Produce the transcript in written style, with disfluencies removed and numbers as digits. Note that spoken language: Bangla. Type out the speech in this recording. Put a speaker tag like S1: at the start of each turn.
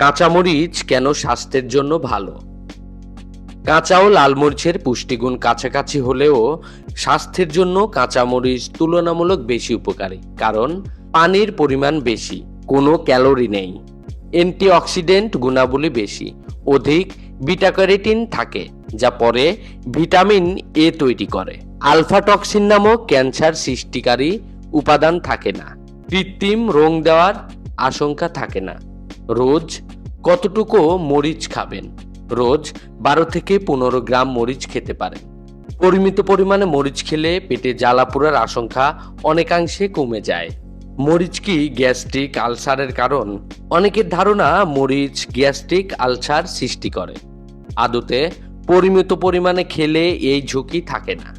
S1: কাঁচামরিচ কেন স্বাস্থ্যের জন্য ভালো? কাঁচা ও লাল মরিচের পুষ্টিগুণ কাছাকাছি হলেও স্বাস্থ্যের জন্য কাঁচামরিচ তুলনামূলক বেশি উপকারী, কারণ পানির পরিমাণ বেশি, কোনো ক্যালোরি নেই, অ্যান্টিঅক্সিডেন্ট গুণাবলী বেশি, অধিক বিটা ক্যারোটিন থাকে যা পরে ভিটামিন এ তৈরি করে। আলফা টক্সিন নামক ক্যান্সার সৃষ্টিকারী উপাদান থাকে না, কৃত্রিম রং দেওয়ার আশঙ্কা থাকে না। রোজ কতটুকু মরিচ খাবেন? রোজ 12 থেকে 15 গ্রাম মরিচ খেতে পারেন। পরিমিত পরিমাণে মরিচ খেলে পেটে জ্বালা পোড়ার আশঙ্কা অনেকাংশে কমে যায়। মরিচ কি গ্যাস্ট্রিক আলসারের কারণ? অনেকের ধারণা মরিচ গ্যাস্ট্রিক আলসার সৃষ্টি করে। আদতে পরিমিত পরিমাণে খেলে এই ঝুঁকি থাকে না।